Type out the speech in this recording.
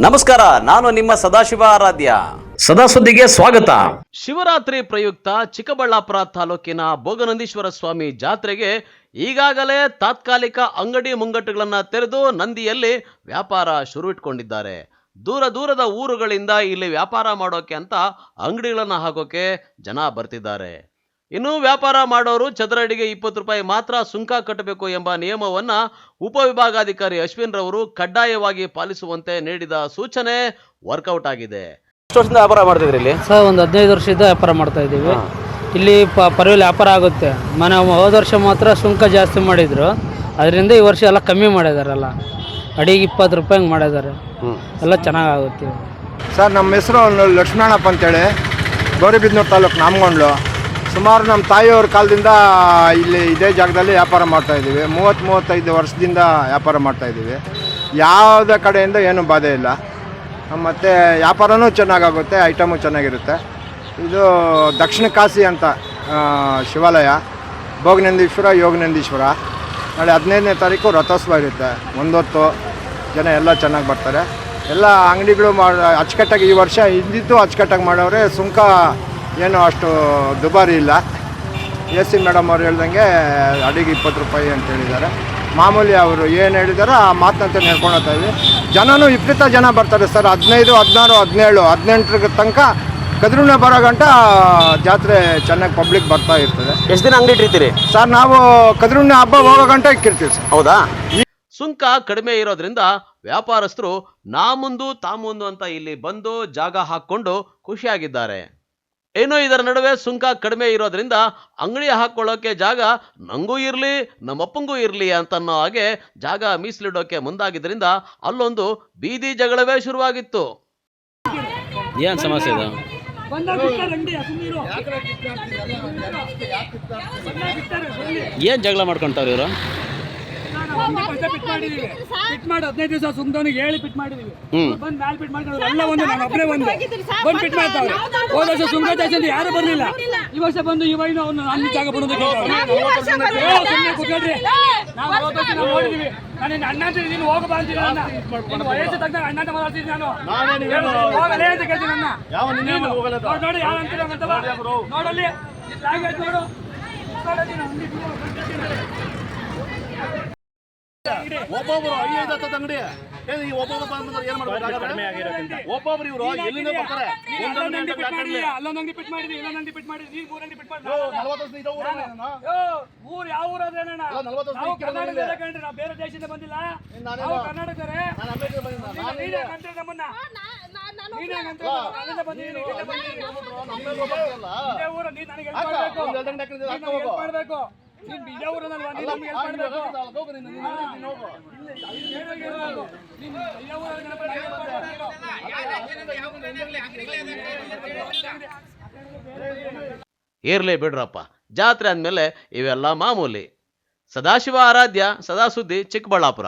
ನಮಸ್ಕಾರ, ನಾನು ನಿಮ್ಮ ಸದಾಶಿವ ಆರಾಧ್ಯ. ಸದಾಸುದ್ದಿಗೆ ಸ್ವಾಗತ. ಶಿವರಾತ್ರಿ ಪ್ರಯುಕ್ತ ಚಿಕ್ಕಬಳ್ಳಾಪುರ ತಾಲೂಕಿನ ಭೋಗನಂದೀಶ್ವರ ಸ್ವಾಮಿ ಜಾತ್ರೆಗೆ ಈಗಾಗಲೇ ತಾತ್ಕಾಲಿಕ ಅಂಗಡಿ ಮುಂಗಟ್ಟುಗಳನ್ನು ತೆರೆದು ನಂದಿಯಲ್ಲಿ ವ್ಯಾಪಾರ ಶುರು ಇಟ್ಕೊಂಡಿದ್ದಾರೆ. ದೂರದ ಊರುಗಳಿಂದ ಇಲ್ಲಿ ವ್ಯಾಪಾರ ಮಾಡೋಕೆ ಅಂತ ಅಂಗಡಿಗಳನ್ನು ಹಾಕೋಕೆ ಜನ ಬರ್ತಿದ್ದಾರೆ. ಇನ್ನು ವ್ಯಾಪಾರ ಮಾಡೋರು ಚದರಡಿಗೆ 20 ರೂಪಾಯಿ ಮಾತ್ರ ಸುಂಕ ಕಟ್ಟಬೇಕು ಎಂಬ ನಿಯಮವನ್ನ ಉಪವಿಭಾಗಾಧಿಕಾರಿ ಅಶ್ವಿನ್ ರವರು ಕಡ್ಡಾಯವಾಗಿ ಪಾಲಿಸುವಂತೆ ನೀಡಿದ ಸೂಚನೆ ವರ್ಕೌಟ್ ಆಗಿದೆ. ಎಷ್ಟು ವರ್ಷದಿಂದ ವ್ಯಾಪಾರ ಮಾಡ್ತಿದ್ರಿ ಇಲ್ಲಿ? ಸರ್, ಒಂದು 15 ವರ್ಷದಿಂದ ವ್ಯಾಪಾರ ಮಾಡ್ತಾ ಇದ್ದೀವಿ. ಇಲ್ಲಿ ಪರವಾಗಿಲ್ಲ ವ್ಯಾಪಾರ ಆಗುತ್ತೆ. ಹೋದ ವರ್ಷ ಮಾತ್ರ ಸುಂಕ ಜಾಸ್ತಿ ಮಾಡಿದ್ರು, ಅದರಿಂದ ಈ ವರ್ಷ ಎಲ್ಲ ಕಮ್ಮಿ ಮಾಡಿದಾರಲ್ಲ, ಅಡಿಗೆ 20 ರೂಪಾಯಿ ಹಂಗೆ ಮಾಡಿದ್ದಾರೆ. ಎಲ್ಲ ಚೆನ್ನಾಗಾಗುತ್ತೆ. ಸರ್, ನಮ್ಮ ಹೆಸರು ಲಕ್ಷ್ಮಣಪ್ಪ ಅಂತೇಳಿ, ಗೌರಿಬಿದನೂರು ತಾಲೂಕು ನಾಮಗೊಂಡ್ಲು. ಸುಮಾರು ನಮ್ಮ ತಾಯಿಯವ್ರ ಕಾಲದಿಂದ ಇಲ್ಲಿ ಇದೇ ಜಾಗದಲ್ಲಿ ವ್ಯಾಪಾರ ಮಾಡ್ತಾಯಿದ್ದೀವಿ. 30-35 ವರ್ಷದಿಂದ ವ್ಯಾಪಾರ ಮಾಡ್ತಾಯಿದ್ದೀವಿ. ಯಾವುದೇ ಕಡೆಯಿಂದ ಏನೂ ಬಾಧೆ ಇಲ್ಲ. ಮತ್ತು ವ್ಯಾಪಾರನೂ ಚೆನ್ನಾಗಾಗುತ್ತೆ, ಐಟಮು ಚೆನ್ನಾಗಿರುತ್ತೆ. ಇದು ದಕ್ಷಿಣ ಕಾಶಿ ಅಂತ ಶಿವಾಲಯ, ಭೋಗನಂದೀಶ್ವರ, ಯೋಗನಂದೀಶ್ವರ. ನಾಳೆ 15ನೇ ತಾರೀಕು ರಥೋತ್ಸವ ಇರುತ್ತೆ. ಒಂದೊತ್ತು ಜನ ಎಲ್ಲ ಚೆನ್ನಾಗಿ ಬರ್ತಾರೆ. ಎಲ್ಲ ಅಂಗಡಿಗಳು ಅಚ್ಚುಕಟ್ಟಾಗಿ ಈ ವರ್ಷ ಇದ್ದಿದ್ದು ಅಚ್ಚುಕಟ್ಟಾಗಿ ಮಾಡೋರೆ. ಸುಂಕ ಏನು ಅಷ್ಟು ದುಬಾರಿ ಇಲ್ಲ. AC ಮೇಡಮ್ ಅವ್ರು ಹೇಳ್ದಂಗೆ ಅಡಿಗೆ 20 ರೂಪಾಯಿ ಅಂತ ಹೇಳಿದ್ದಾರೆ. ಮಾಮೂಲಿ ಅವರು ಏನು ಹೇಳಿದಾರೋ ಆ ಮಾತಂತ ನಡ್ಕೊಂಡು ಹೋಗ್ತಾ ಇದ್ವಿ. ಜನನೂ ವಿಪರೀತ ಜನ ಬರ್ತಾರೆ ಸರ್. 15, 16, 17, 18 ತನಕ ಕದ್ರೂನ ಬರೋ ಗಂಟ ಜಾತ್ರೆ ಚೆನ್ನಾಗಿ ಪಬ್ಲಿಕ್ ಬರ್ತಾ ಇರ್ತದೆ. ಎಷ್ಟು ದಿನ ಅಂಗಡಿ ಇಟ್ಟಿರ್ತೀರಿ ಸರ್? ನಾವು ಕದ್ರೂನ ಹಬ್ಬ ಹೋಗೋ ಗಂಟ ಇಕ್ಕಿರ್ತೀವಿ ಸರ್. ಹೌದಾ? ಸುಂಕ ಕಡಿಮೆ ಇರೋದ್ರಿಂದ ವ್ಯಾಪಾರಸ್ಥರು ನಾ ಮುಂದು ತಾ ಮುಂದು ಅಂತ ಇಲ್ಲಿ ಬಂದು ಜಾಗ ಹಾಕೊಂಡು ಖುಷಿಯಾಗಿದ್ದಾರೆ. ಏನೋ ಇದರ ನಡುವೆ ಸುಂಕ ಕಡಿಮೆ ಇರೋದ್ರಿಂದ ಅಂಗಡಿ ಹಾಕೊಳ್ಳೋಕೆ ಜಾಗ ನಂಗೂ ಇರಲಿ ನಮ್ಮಪ್ಪಂಗೂ ಇರಲಿ ಅಂತನ್ನೋ ಹಾಗೆ ಜಾಗ ಮೀಸಲಿಡೋಕೆ ಮುಂದಾಗಿದ್ದರಿಂದ ಅಲ್ಲೊಂದು ಬೀದಿ ಜಗಳವೇ ಶುರುವಾಗಿತ್ತು. ಏನ್ ಸಮಸ್ಯೆ ಇದೆ? ಏನ್ ಜಗಳ ಮಾಡ್ಕೊಂತಾರ ಇವರು? ಪಿಟ್ ಮಾಡಿ 15 ದಿವಸ ಸುಮ್ದವನಿಗೆ ಹೇಳಿ ಪಿಟ್ ಮಾಡಿದೀವಿ. ಬಂದು ಮ್ಯಾಲ್ ಪಿಟ್ ಮಾಡ್ಕೊಂಡು ಎಲ್ಲ ಒಂದು ನಾನು ಒಬ್ಬರೇ ಒಂದು ಬಂದು ಪಿಟ್ ಮಾಡ್ತಾವೆ. ಹೋದ ವರ್ಷ ಸುಂಕ ಜಾಸ್ತಿ ಅಂತ ಯಾರು ಬರಲಿಲ್ಲ. ಈ ವರ್ಷ ಬಂದು ಇವನು ಅವನು ನನ್ನ ಜಾಗ ಬಿಡೋದಕ್ಕೆ ಸುಮ್ಮನೆ ಕೂತ್ಕೊಳ್ರಿ. ನಾವು 40 ವರ್ಷ ನಾವು ನೋಡಿದೀವಿ. ನಾನು ನಿನ್ನ ಅಣ್ಣ ಅಂತ ನೀನು ಹೋಗಬಾ ಅಂತೀನಿ. ನನ್ನ ವಯಸ್ಸು ತಕ್ಕ ಅಣ್ಣ ಅಂತ ಮಾತಾಡ್ತೀನಿ. ನಾನು ಹೋಗಲೇ ಅಂತ ಕೇಳ್ತೀನಿ. ನನ್ನ ನೋಡಿ ಯಾರು ಅಂತೀರ ನೋಡಲ್ಲಿ ನೋಡು. ಒಬ್ಬೊಬ್ರು 5-10 ಅಂಗಡಿ ಒಬ್ಬೊಬ್ಬರು ಏನ್ ಮಾಡ್ತಾರೆ? ಒಬ್ಬೊಬ್ರು ಇವರು ಎಲ್ಲಿಂದ ಬರ್ತಾರೆ? ಅಲ್ಲೊಂದು ಅಂಗಡಿ ಪಿಟ್ ಮಾಡಿದ್ವಿ, ಇಲ್ಲೊಂದು ಅಂಗಡಿ ಪಿಟ್ ಮಾಡಿದ್ವಿ, 3 ಅಂಗಡಿ ಪಿಟ್ ಮಾಡಿದ್ವಿ. ಊರು ಯಾವ ಊರಾದ್ರೆ ನಾವು ಕರ್ನಾಟಕದ ಕಂಡ್ರಿ, ನಾವು ಬೇರೆ ದೇಶದಿಂದ ಬಂದಿಲ್ಲ. ನಾವು ಕರ್ನಾಟಕದವರೇ. ನಮ್ಮನ್ನ ಮಾಡ್ಬೇಕು. ಇರ್ಲಿ ಬಿಡ್ರಪ್ಪ, ಜಾತ್ರೆ ಅಂದ್ಮೇಲೆ ಇವೆಲ್ಲ ಮಾಮೂಲಿ. ಸದಾಶಿವ ಆರಾಧ್ಯ, ಸದಾ ಸುದ್ದಿ, ಚಿಕ್ಕಬಳ್ಳಾಪುರ.